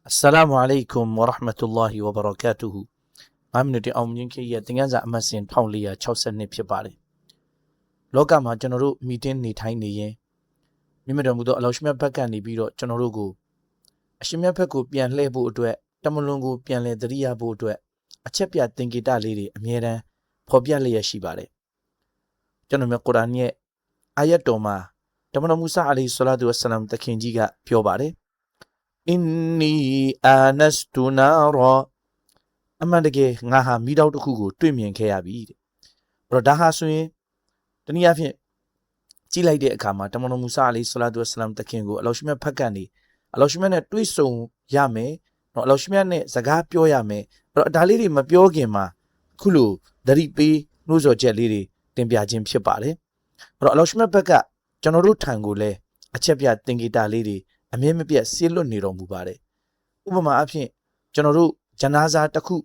Assalamu alaikum wa rahmatullahi wa barakatuhu. 5 minute အောင်မြင်ခဲ့ရတင်ကန်းစာအမှတ်စဉ်1462ဖြစ်ပါတယ်လောကမှာကျွန်တော်တို့မီတင်းနေထိုင်နေရင်မြင့်မြတ်တော်မူသောအလောရှမြတ်ဘက်ကနေပြီးတော့ကျွန်တော်တို့ကိုအရှင်မြတ်ဘက်ကိုပြန်လှည့်ဖို့အတွက်တမလွန်ကိုပြန်လှည့်သတိရဖို့အတွက်အချက်ပြသင်္ကေတလေးတွေအမြဲတမ်းဖော်ပြလျက်ရှိပါတယ်ကျွန်တော်မြတ်ကုရ်အာန်ရဲ့အာယတ်တော်မှာတမန်တော်မူဆာအလိုင်ဟိဆလာတူဝဆလမ်တခင်ကြီးကပြောပါတယ်Inni anastu nara အမှန်တကယ်ငါဟာမိတောက်တစ်ခုကိုတွေ့မြင်ခဲ့ရပြီတဲ့အဲ့တော့ဒါဟာဆိုရင်တနည်းအားဖြင့်ကြည့်လိုက်တဲ့အခါမှာတမန်တော်မူဆာအလိုင်ဟိဆလာတူဝဆလမ်တခင်ကိုအလောရှမြတ်ဖက်ကနေအလောရှမြတ်နဲ့တွေ့ဆုံရမယ်နော်အလောရှမြတ်နဲ့စကားပြောရမယ်အဲ့တော့ဒါလေးတွေမပြောခင်မှာအခုလိုသတိပေးနှိုးဆော်ချက်လေးတွေတင်ပြခြင်းဖြစ်ပါတယ်အဲ့တော့အလောရှမြတ်ဘက်ကကျွန်တော်တို့ထံကိုလည်းအချက်ပြသင်္ကေတလေးတွေအမြဲမပြတ်ဆေးလွတ်နေတော်မူပါတယ်ဥပမာအဖြစ်ကျွန်တော်တို့ဂျနာဇာတစ်ခု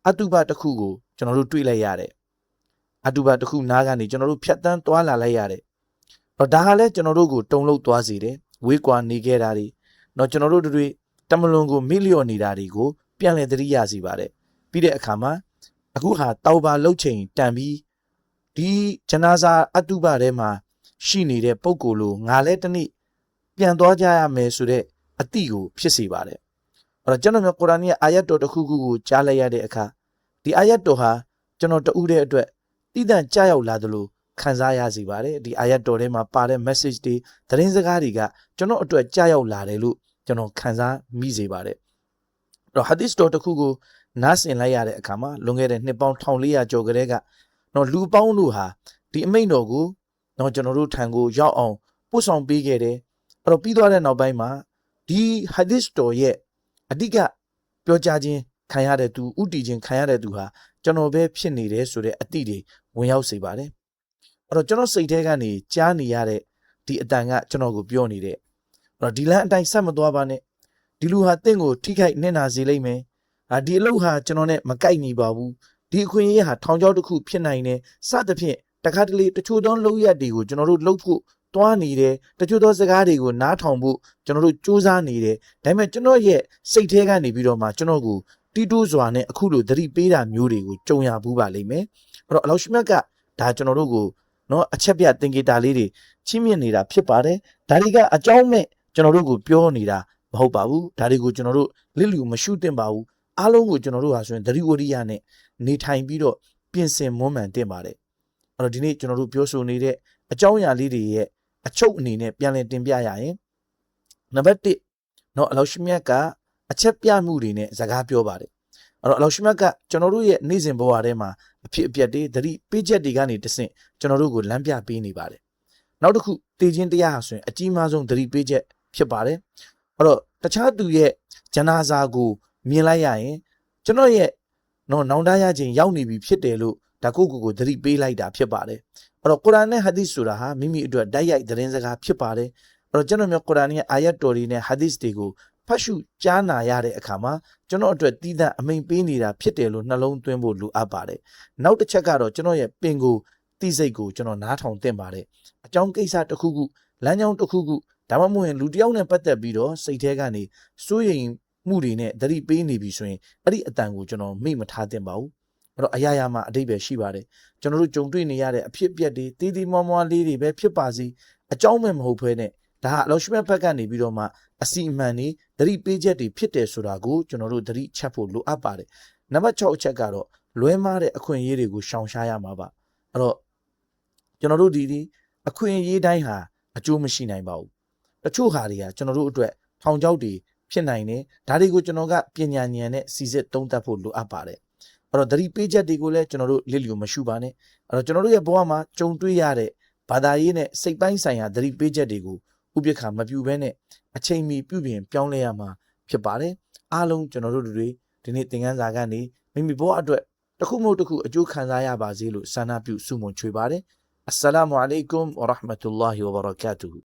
အတုပတစ်ခုကိုကျွန်တော်တို့တွေ့လိုက်ရတယ်အတုပတစ်ခုနားကနေကျွန်တော်တို့ဖြတ်တန်းသွားလာလိုက်ရတယ်တော့ဒါဟာလည်းကျွန်တော်တို့ကိုတုံ့လောက်သွားစေတယ်ဝေးကွာနေခဲ့တာတွေတော့ကျွန်တော်တို့တွေတမလွန်ကိုမိလျော့နေတာတွေကိုပြန်လည်သတိရစေပါတယ်ပြီးတဲ့အခါမှာအခုဟာတောက်ပါလှုပ်ချိန်တန်ပြီးဒီဂျနာဇာအတုပထဲမှာရှိနေတဲ့ပုံကိုယ်လိုငါလည်းတနေ့ပြန်သွားကြရမယ်ဆိုတဲ့အတိကိုဖြစ်စေပါတယ်အဲ့တော့ကျွန်တော်ကုရ်အာန်ရဲ့အာယတ်တော်တစ်ခုခုကိုကြားလိုက်ရတဲ့အခါဒီအာယတ်တော်ဟာကျွန်တော်တူးတဲ့အတွက်တိတန့်ကြားရောက်လာသလိုခံစားရစေပါတယ်ဒီအာယတ်တော်ထဲမှာပါတဲ့ message တွေသတင်းစကားတွေကကျွန်တော်အတွက်ကြားရောက်လာတယ်လို့ကျွန်တော်ခံစားမိစေပါတယ်အဲ့တော့ hadith တော်တစ်ခုကိုနားဆင်လိုက်ရတဲ့အခါမှာလွန်ခဲ့တဲ့နှစ်ပေါင်း1400ကျော်ကတည်းကတော့လူပေါင်းတို့ဟာဒီအမိန့်တော်ကိုတော့ကျွန်တော်တို့ထံကိုရောက်အောင်ပို့ဆောင်ပေးခဲ့တယ်အဲ့တော့ပြီးသွားတဲ့နောက်ပိုင်းမှာဒီ hadith တော်ရဲ့အဓိကပြောကြားခြင်းခံရတဲ့သူဥတီခြင်းခံရတဲ့သူဟာကျွန်တော်ပဲဖြစ်နေတယ်ဆိုတဲ့အတိတွေဝင်ရောက်စေပါတယ်အဲ့တော့ကျွန်တော်စိတ်ထဲကနေကြားနေရတဲ့ဒီအတန်ကကျွန်တော်ကိုပြောနေတယ်အဲ့တော့ဒီလမ်းအတိုင်းဆက်မသွားပါနဲ့ဒီလူဟာတင့်ကိုထိခိုက်နစ်နာစေလိမ့်မယ်ဒီအလုပ်ဟာကျွန်တော်နဲ့မကိုက်ညီပါဘူးဒီအခွင့်အရေးဟာထောင်ချောက်တစ်ခုဖြစ်နိုင်တယ်စသဖြင့်တခါတလေတချို့သောလုပ်ရက်တွေကိုကျွန်တော်တို့လုပ်ဖို့တွားနေတယ်တချို့သောစကားတွေကိုနားထောင်ဖို့ကျွန်တော်တို့စူးစမ်းနေတယ်ဒါပေမဲ့ကျွန်တော်ရဲ့စိတ်ထဲကနေပြီးတော့မှကျွန်တော်ကိုတီးတိုးစွာနဲ့အခုလိုသတိပေးတာမျိုးတွေကိုကြုံရဘူးပါလိမ့်မယ်အဲ့တော့အလောရှမြတ်ကဒါကျွန်တော်တို့ကိုနော်အချက်ပြသင်္ကေတလေးတွေချီးမြှင့်နေတာဖြစ်ပါတယ်ဒါတွေကအကြောင်းမဲ့ကျွန်တော်တို့ကိုပြောနေတာမဟုတ်ပါဘူးဒါတွေကိုကျွန်တော်တို့လစ်လျူမရှုသင့်ပါဘူးအားလုံးကိုကျွန်တော်တို့ဟာဆိုရင်သတိဝရိယနဲ့နေထိုင်ပြီးတော့ပြင်ဆင်မွမ်းမံတင်ပါတယ်အဲ့တော့ဒီနေ့ကျွန်တော်တို့ပြောဆိုနေတဲ့အကြောင်းအရာလေးတွေရဲ့အချုပ်အနေနဲ့ပြန်လည်တင်ပြရရင်နံပါတ်1เนาะအလောရှမြတ်ကအချက်ပြမှုတွေနဲ့စကားပြောပါတယ်အဲ့တော့အလောရှမြတ်ကကျွန်တော်တို့ရဲ့နေ့စဉ်ဘဝထဲမှာအဖြစ်အပျက်တွေသတိပေးချက်တွေကနေတဆင့်ကျွန်တော်တို့ကိုလမ်းပြပေးနေပါတယ်နောက်တစ်ခုတည်ခြင်းတရားဟာဆိုရင်အကြီးမားဆုံးသတိပေးချက်ဖြစ်ပါတယ်အဲ့တော့တခြားသူရဲ့ဂျနာဇာကိုမြင်လိုက်ရရင်ကျွန်တော်ရဲ့နောင်တရခြင်းရောက်နေပြီဖြစ်တယ်လို့ဒါကိုသတိပေးလိုက်တာဖြစ်ပါတယ်အဲ့တော့ကုရ်အာန်နဲ့ဟာဒီသ်ဆိုတာဟာမိမိအတွက်တိုက်ရိုက်သတင်းစကားဖြစ်ပါတယ်အဲ့တော့ကျွန်တော်မျိုးကုရ်အာန်ရဲ့အာယတ်တော်တွေနဲ့ဟာဒီသ်တွေကိုဖတ်ရှုကြားနာရတဲ့အခါမှာကျွန်တော်အတွက်တည်တဲ့အမိန်ပေးနေတာဖြစ်တယ်လို့နှလုံးသွင်းဖို့လိုအပ်ပါတယ်နောက်တစ်ချက်ကတော့ကျွန်တော်ရဲ့ပင်ကိုတိစိတ်ကိုကျွန်တော်နားထောင်သင့်ပါတယ်အကြောင်းကိစ္စတစ်ခုခုလမ်းကြောင်းတစ်ခုခုဒါမှမဟုတ်ရင်လူတစ်ယောက်နဲ့ပတ်သက်ပြီးတော့စိတ်ထဲကနေစိုးရိမ်မှုတွေနဲ့သတိပေးနေပြီဆိုရင်အဲ့ဒီအတန်ကိုကျွန်တော်မိမထားသင့်ပါဘူးအဲ့တော့အရာရာမှာအတိတ်ပဲရှိပါတယ်ကျွန်တော်တို့ကြုံတွေ့နေရတဲ့အဖြစ်အပျက်တွေတည်တည်မွားမွားလေးတွေပဲဖြစ်ပါစေအကြောင်းမဲ့မဟုတ်ဘဲနဲ့ဒါဟာအလောရှမြတ်ဘက်ကနေပြီးတော့မှအစီအမံတွေသတိပေးချက်တွေဖြစ်တယ်ဆိုတာကိုကျွန်တော်တို့သတိချက်ဖို့လိုအပ်ပါတယ်နံပါတ်6အချက်ကတော့လွဲမှားတဲ့အခွင့်အရေးတွေကိုရှောင်ရှားရမှာပါအဲ့တော့ကျွန်တော်တို့ဒီအခွင့်အရေးတိုင်းဟာအကျိုးမရှိနိုင်ပါဘူးတချို့ဟာတွေကကျွန်တော်တို့အတွက်ထောင်ချောက်တွေဖြစ်နိုင်တယ်ဒါတွေကိုကျွန်တော်ကပညာဉာဏ်နဲ့စီစစ်သုံးသပ်ဖို့လိုအပ်ပါတယ်အဲ့တော့သတိပေးချက်တွေကိုလည်းကျွန်တော်တို့လစ်လျူမရှုပါနဲ့အဲ့တော့ကျွန်တော်တို့ရဲ့ဘဝမှာကြုံတွေ့ရတဲ့ဘာသာရေးနဲ့စိတ်ပိုင်းဆိုင်ရာသတိပေးချက်တွေကိုဥပက္ခမပြုဘဲနဲ့အချိန်မီပြုပြင်ပြောင်းလဲရမှာဖြစ်ပါတယ်အားလုံးကျွန်တော်တို့တွေဒီနေ့သင်ခန်းစာကနေမိမိဘဝအတွက်တစ်ခုမဟုတ်တစ်ခုအကျိုးခံစားရပါစေလို့ဆန္ဒပြုဆုမွန်ချွေပါတယ်အစ္စလာမုအလိုင်ကွမ်ဝရဟ်မတ်တူလာဟီဝဘရကာတူဟူ